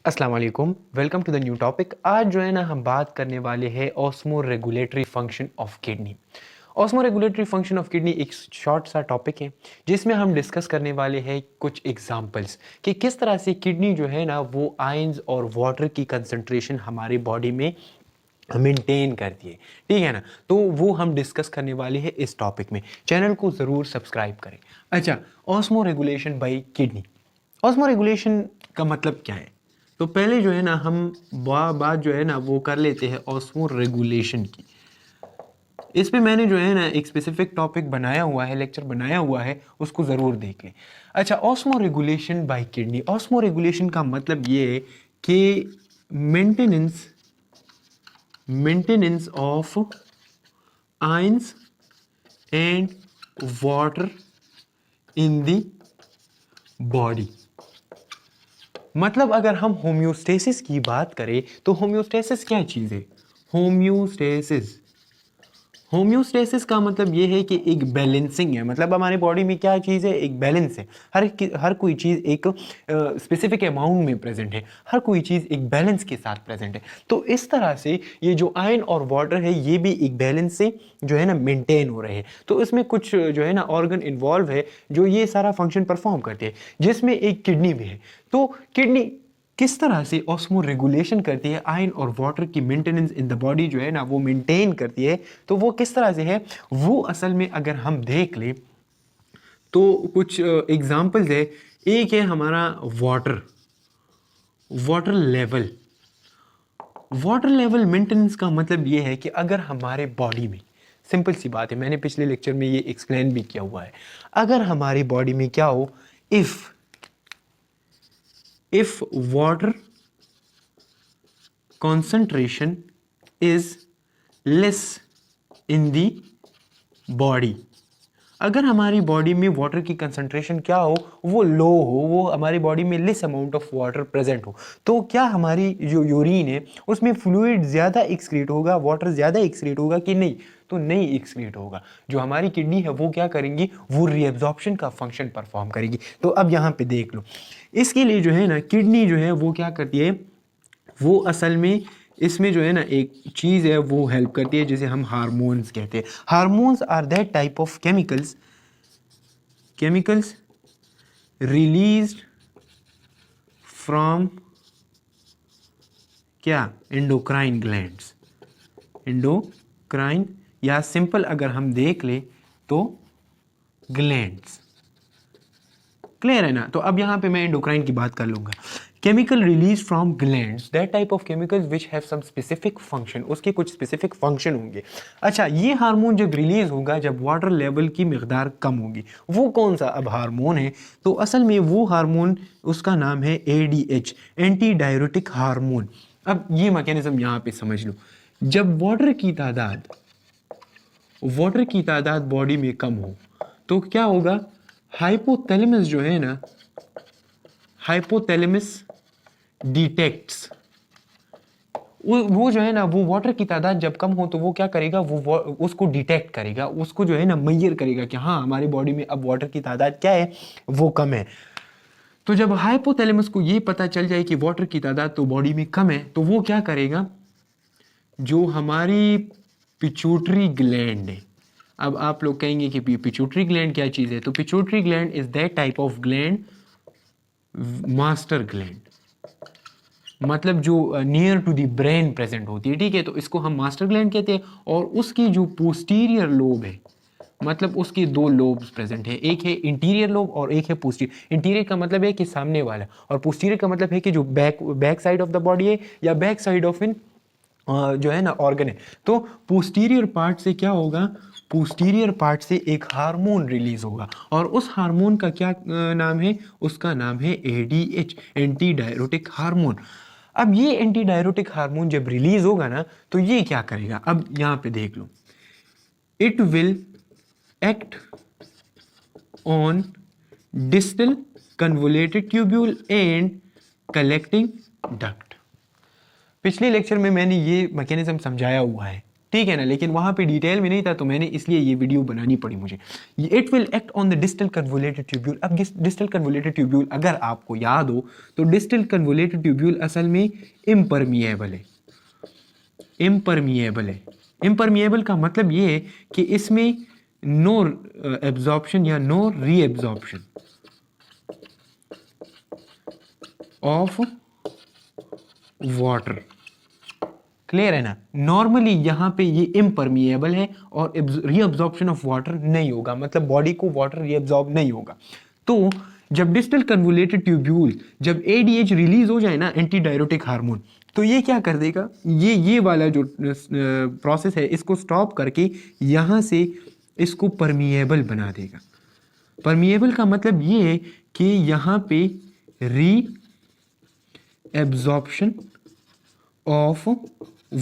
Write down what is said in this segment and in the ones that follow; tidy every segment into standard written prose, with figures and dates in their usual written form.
अस्सलाम वालेकुम, welcome to the new topic. आज जो है ना हम बात करने वाले हैं osmoregulatory function of kidney. Osmoregulatory function of kidney एक शॉर्ट सा टॉपिक है जिसमें हम डिस्कस करने वाले हैं कुछ एग्जांपल्स कि किस तरह से किडनी जो है ना वो आयंस और वाटर की कंसंट्रेशन हमारी बॉडी में मेंटेन करती है। ठीक है ना, तो वो हम डिस्कस करने वाले हैं इस टॉपिक में। चैनल को ज़रूर सब्सक्राइब करें। अच्छा, osmo regulation bye kidney. Osmo regulation का मतलब क्या है? तो पहले जो है ना हम बात जो है ना वो कर लेते हैं ऑस्मो रेगुलेशन की। इस पे मैंने जो है ना एक स्पेसिफिक टॉपिक बनाया हुआ है, लेक्चर बनाया हुआ है, उसको ज़रूर देख लें। अच्छा, osmo regulation bye kidney. Osmo regulation का मतलब ये है कि maintenance of ions and water in the body. मतलब अगर हम होम्योस्टेसिस की बात करें तो होम्योस्टेसिस क्या चीज़ है? होम्योस्टेसिस का मतलब ये है कि एक बैलेंसिंग है। मतलब हमारी बॉडी में क्या चीज़ है? एक बैलेंस है। हर कोई चीज़ एक स्पेसिफिक अमाउंट में प्रेजेंट है। हर कोई चीज़ एक बैलेंस के साथ प्रेजेंट है। तो इस तरह से ये जो आयन और वाटर है ये भी एक बैलेंस से जो है ना मेंटेन हो रहे हैं। तो इसमें कुछ जो है ना ऑर्गन इन्वॉल्व है जो ये सारा फंक्शन परफॉर्म करते हैं, जिसमें एक किडनी भी है। तो किडनी किस तरह से ऑस्मो रेगुलेशन करती है, आयन और वाटर की मेंटेनेंस इन द बॉडी जो है ना वो मेंटेन करती है। तो वो किस तरह से है, वो असल में अगर हम देख लें तो कुछ एग्जांपल्स है। एक है हमारा water level. Water level maintenance का मतलब ये है कि अगर हमारे बॉडी में, सिंपल सी बात है, मैंने पिछले लेक्चर में ये एक्सप्लेन भी किया हुआ है, अगर हमारी बॉडी में क्या हो, if water concentration is less in the body, अगर हमारी बॉडी में वाटर की कंसंट्रेशन क्या हो, वो लो हो, वो हमारी बॉडी में less amount of water present हो, तो क्या हमारी जो यूरिन है उसमें फ्लूइड ज़्यादा एक्सक्रीट होगा, वाटर ज़्यादा एक्सक्रीट होगा कि नहीं? तो नहीं एक्सक्रीट होगा। जो हमारी किडनी है वो क्या करेंगी, वो रीएब्जॉर्प्शन का फंक्शन परफॉर्म करेगी। तो अब यहाँ पे देख लो, इसके लिए जो है ना किडनी जो है वो क्या करती है, वो असल में इसमें जो है ना एक चीज़ है वो हेल्प करती है जिसे हम हार्मोन्स कहते हैं। Hormones are that type of chemicals released from क्या? Endocrine glands. एंडोक्राइन, या सिंपल अगर हम देख ले तो ग्लैंड्स। क्लियर है ना? तो अब यहाँ पे मैं एंडोक्राइन की बात कर लूंगा। Chemical release from glands, that type of chemicals which have some specific function, उसके कुछ स्पेसिफिक फंक्शन होंगे। अच्छा, ये हार्मोन जब रिलीज होगा जब वाटर लेवल की मिकदार कम होगी, वो कौन सा अब हार्मोन है? तो असल में वो हार्मोन, उसका नाम है ADH, एंटी डायरेटिक हार्मोन। अब ये मैकेनिज्म यहाँ पे समझ लो, जब वाटर की तादाद बॉडी में कम हो तो क्या होगा, हाइपोथैलेमस जो है ना, हाइपोथैलेमस डिटेक्ट्स, वो जो है ना वो वाटर की तादाद जब कम हो तो वो क्या करेगा, वो उसको डिटेक्ट करेगा, उसको जो है ना मेजर करेगा कि हाँ हमारी बॉडी में अब वाटर की तादाद क्या है, वो कम है। तो जब हाइपोथैलेमस को ये पता चल जाए कि वाटर की तादाद तो बॉडी में कम है, तो वो क्या करेगा, जो हमारी पिट्यूटरी ग्लैंड है। अब आप लोग कहेंगे कि पिट्यूटरी ग्लैंड क्या चीज़ है? तो pituitary gland is that type of gland, master gland, मतलब जो near to the brain present होती है। ठीक है, तो इसको हम मास्टर ग्लैंड कहते हैं। और उसकी जो पोस्टीरियर लोब है, मतलब उसके दो लोब्स प्रेजेंट है, एक है इंटीरियर लोब और एक है पोस्टीरियर। इंटीरियर का मतलब है कि सामने वाला, और पोस्टीरियर का मतलब है कि जो back side of the body है या बैक साइड ऑफ इन जो है ना ऑर्गन है। तो पोस्टीरियर पार्ट से क्या होगा, पोस्टीरियर पार्ट से एक हार्मोन रिलीज होगा, और उस हार्मोन का क्या नाम है? उसका नाम है ADH, एंटी डायरेटिक हार्मोन। अब ये एंटी डायरेटिक हार्मोन जब रिलीज होगा ना तो ये क्या करेगा, अब यहाँ पे देख लो, it will act on distal convoluted tubule and collecting duct. पिछले लेक्चर में मैंने ये मैकेनिज्म समझाया हुआ है ठीक है ना, लेकिन वहां पे डिटेल में नहीं था तो मैंने इसलिए ये वीडियो बनानी पड़ी मुझे। It will act on the distal convoluted tubule. अब डिस्टल कन्वोलेटेड ट्यूब्यूल अगर आपको याद हो तो डिस्टल कन्वोलेटेड ट्यूब्यूल असल में इम्परमिएबल है। इम्परमिएबल है। इम्परमिएबल का मतलब ये है कि इसमें नो एब्जॉर्प्शन या no reabsorption of water. Clear है ना। नॉर्मली यहाँ पे ये इम्परमिएबल है और रीअब्जॉर्प्शन ऑफ वाटर नहीं होगा, मतलब बॉडी को वाटर रीअब्जॉर्ब नहीं होगा। तो जब डिस्टल कन्वोलेटेड ट्यूब्यूल, जब एडीएच रिलीज हो जाए ना, एंटी डायरेटिक हार्मोन, तो ये क्या कर देगा, ये वाला जो प्रोसेस है इसको स्टॉप करके यहाँ से इसको परमिएबल बना देगा। परमिएबल का मतलब ये है कि यहाँ पे री एब्जॉर्प्शन ऑफ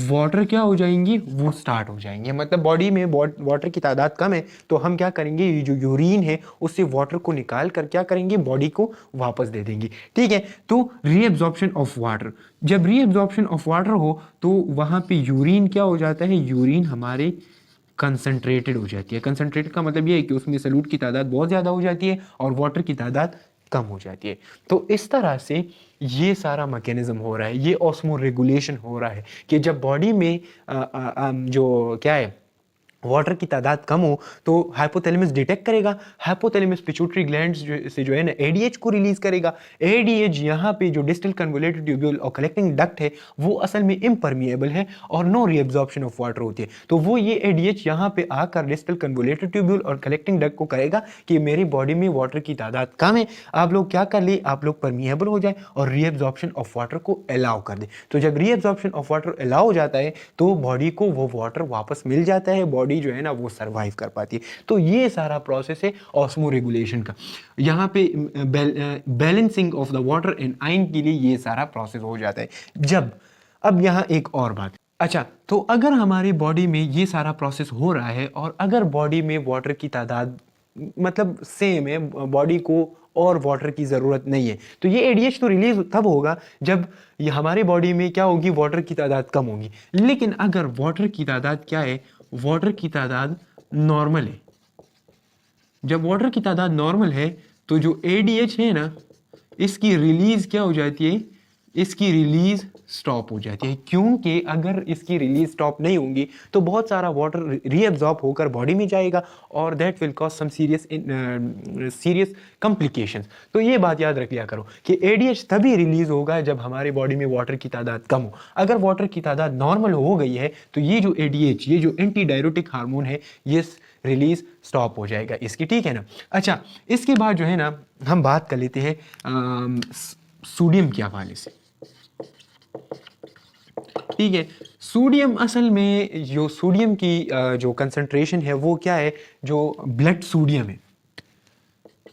वाटर क्या हो जाएंगी, वो स्टार्ट हो जाएंगे। मतलब बॉडी में वाटर की तादाद कम है तो हम क्या करेंगे, ये जो यूरिन है उससे वाटर को निकाल कर क्या करेंगे, बॉडी को वापस दे देंगे। ठीक है, तो रीएब्जॉर्प्शन ऑफ वाटर, जब रीएब्जॉर्प्शन ऑफ वाटर हो तो वहां पे यूरिन क्या हो जाता है, यूरिन हमारे कंसंट्रेटेड हो जाती है। कंसंट्रेटेड का मतलब ये है कि उसमें सॉल्यूट की तादाद बहुत ज़्यादा हो जाती है और वाटर की तादाद कम हो जाती है। तो इस तरह से ये सारा मैकेनिज्म हो रहा है, ये ऑस्मो रेगुलेशन हो रहा है कि जब बॉडी में जो क्या है वाटर की तादाद कम हो तो हाइपोथैलेमस डिटेक्ट करेगा। हाइपोथैलेमस पिट्यूटरी ग्लैंड्स से जो है ना एडीएच को रिलीज करेगा। एडीएच यहाँ पे जो डिस्टल कन्वोलेटेड ट्यूब्यूल और कलेक्टिंग डक्ट है वो असल में इम्परमिएबल है और नो रीअब्जॉर्प्शन ऑफ वाटर होती है। तो वो ये एडीएच यहाँ पे आकर डिस्टल कन्वोलेटेड ट्यूब्यूल और कलेक्टिंग डक्ट को करेगा कि मेरी बॉडी में वाटर की तादाद कम है, आप लोग क्या कर ले, आप लोग परमिएबल हो जाए और रीअब्जॉर्प्शन ऑफ वाटर को अलाउ कर दे। तो जब रीअब्जॉर्प्शन ऑफ वाटर अलाउ हो जाता है तो बॉडी को वो वाटर वापस मिल जाता है, बॉडी जो है ना वो सरवाइव कर पाती है। तो ये सारा प्रोसेस है ऑस्मो रेगुलेशन का। यहाँ पे balancing of the water and ion के लिए ये सारा प्रोसेस हो जाता है। जब अब यहाँ एक और बात, अच्छा तो अगर हमारी बॉडी में ये सारा प्रोसेस हो रहा है और अगर बॉडी में वाटर की तादाद मतलब सेम है, बॉडी को और वाटर की ज़रूरत नहीं है, तो ये एडीएच तो रिलीज तब होगा जब ये हमारे बॉडी में क्या होगी, वाटर की तादाद कम होगी। लेकिन अगर वाटर की तादाद क्या है, वाटर की तादाद नॉर्मल है, जब वाटर की तादाद नॉर्मल है तो जो एडीएच है ना इसकी रिलीज क्या हो जाती है, इसकी रिलीज स्टॉप हो जाती है। क्योंकि अगर इसकी रिलीज स्टॉप नहीं होंगी तो बहुत सारा वाटर रीअब्जॉर्ब होकर बॉडी में जाएगा और that will cause some serious complications. तो ये बात याद रख लिया करो कि एडीएच तभी रिलीज होगा जब हमारे बॉडी में वाटर की तादाद कम हो। अगर वाटर की तादाद नॉर्मल हो गई है तो ये जो एडीएच, ये जो एंटी डायरेटिक हार्मोन है, ये रिलीज स्टॉप हो जाएगा इसकी। ठीक है ना। अच्छा इसके बाद जो है ना हम बात कर लेते हैं सोडियम के हवाले से। ठीक है, सोडियम असल में जो सोडियम की जो कंसंट्रेशन है वो क्या है, जो ब्लड सोडियम है,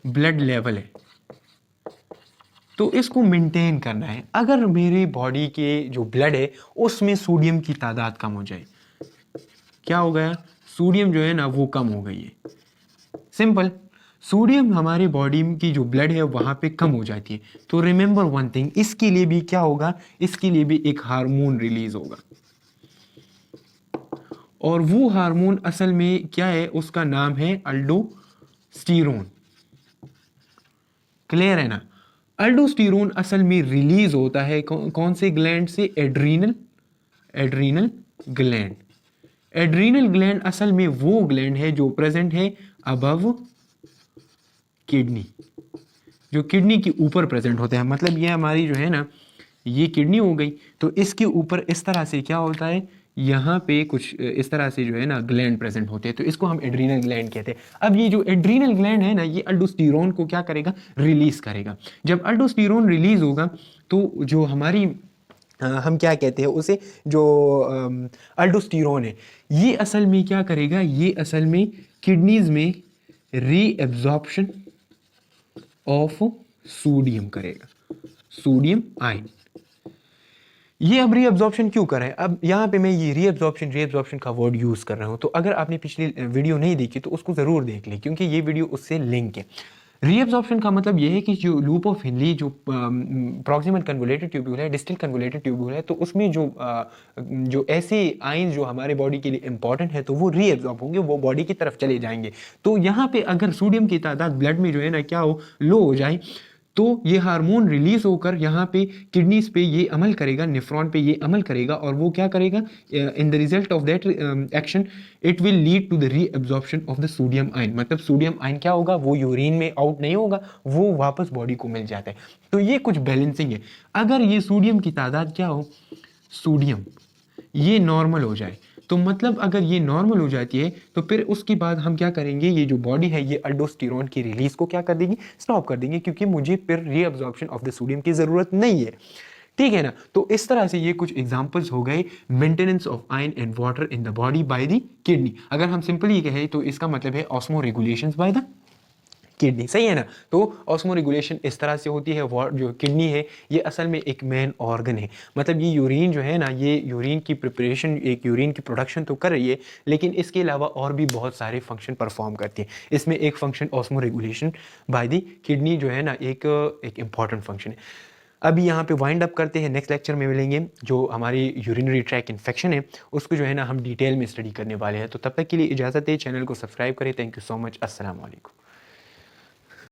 ब्लड लेवल है, तो इसको मेंटेन करना है। अगर मेरी बॉडी के जो ब्लड है उसमें सोडियम की तादाद कम हो जाए, क्या हो गया, सोडियम जो है ना वो कम हो गई है। सिंपल, सोडियम हमारे बॉडी की जो ब्लड है वहाँ पे कम हो जाती है। तो रिमेंबर वन थिंग, इसके लिए भी क्या होगा, इसके लिए भी एक हार्मोन रिलीज होगा और वो हार्मोन असल में क्या है, उसका नाम है अल्डोस्टेरोन। क्लियर है ना। अल्डोस्टेरोन असल में रिलीज होता है कौन से ग्लैंड से, एड्रीनल ग्लैंड। एड्रीनल ग्लैंड असल में वो ग्लैंड है जो प्रेजेंट है अबव किडनी, जो किडनी के ऊपर प्रेजेंट होते हैं। मतलब ये हमारी जो है ना ये किडनी हो गई, तो इसके ऊपर इस तरह से क्या होता है, यहाँ पे कुछ इस तरह से जो है ना ग्लैंड प्रेजेंट होते हैं, तो इसको हम एड्रीनल ग्लैंड कहते हैं। अब ये जो एड्रीनल ग्लैंड है ना ये अल्डोस्टेरोन को क्या करेगा, रिलीज करेगा। जब अल्डोस्टेरोन रिलीज होगा तो जो हमारी हम क्या कहते हैं उसे, जो अल्डोस्टेरोन है ये असल में क्या करेगा, ये असल में किडनीज में रीएब्जॉर्प्शन ऑफ सोडियम करेगा, सोडियम आयन। ये अब रीअब्जॉर्प्शन क्यों कर रहे हैं, अब यहाँ पे मैं ये रीअब्जॉर्प्शन का वर्ड यूज कर रहा हूँ। तो अगर आपने पिछली वीडियो नहीं देखी तो उसको जरूर देख लें क्योंकि ये वीडियो उससे लिंक है। रीअब्जॉर्प्शन का मतलब ये है कि जो लूप ऑफ हिनली जो प्रॉक्सिमल कन्वोलेटेड ट्यूब्यूल है, डिस्टल कन्वोलेटेड ट्यूब्यूल है, तो उसमें जो ऐसे आयंस जो हमारे बॉडी के लिए इंपॉर्टेंट है तो वो रीअब्जॉर्ब होंगे, वो बॉडी की तरफ चले जाएंगे। तो यहाँ पे अगर सोडियम की तादाद ब्लड में जो है ना क्या हो, लो हो जाए, तो ये हार्मोन रिलीज होकर यहाँ पे किडनीज पे ये अमल करेगा, नेफ्रॉन पे ये अमल करेगा, और वो क्या करेगा, in the result of that action it will lead to the reabsorption of the sodium ion. मतलब सोडियम आयन क्या होगा, वो यूरिन में आउट नहीं होगा, वो वापस बॉडी को मिल जाता है। तो ये कुछ बैलेंसिंग है। अगर ये सोडियम की तादाद क्या हो, सोडियम ये नॉर्मल हो जाए, तो मतलब अगर ये नॉर्मल हो जाती है तो फिर उसके बाद हम क्या करेंगे, ये जो बॉडी है ये अल्डोस्टेरॉन की रिलीज को क्या कर देगी, स्टॉप कर देंगे, क्योंकि मुझे फिर रीअब्जॉर्प्शन ऑफ द सोडियम की जरूरत नहीं है। ठीक है ना। तो इस तरह से ये कुछ एग्जांपल्स हो गए maintenance of iron and water in the body by the kidney. अगर हम सिंपली कहें तो इसका मतलब है osmo regulations by the kidney, सही है ना। तो ऑस्मो रेगुलेशन इस तरह से होती है। जो किडनी है ये असल में एक मेन ऑर्गन है। मतलब ये यूरिन जो है ना, ये यूरिन की प्रिपरेशन, एक यूरिन की प्रोडक्शन तो कर रही है, लेकिन इसके अलावा और भी बहुत सारे फंक्शन परफॉर्म करती है। इसमें एक function osmo regulation by the kidney जो है ना, एक इंपॉर्टेंट फंक्शन है। अभी यहाँ पे वाइंड अप करते हैं, नेक्स्ट लेक्चर में मिलेंगे। जो हमारी यूरिनरी ट्रैक इन्फेक्शन है उसको जो है ना हम डिटेल में स्टडी करने वाले हैं। तो तब तक के लिए इजाज़त है, चैनल को सब्सक्राइब करें। थैंक यू सो मच, अस्सलाम वालेकुम।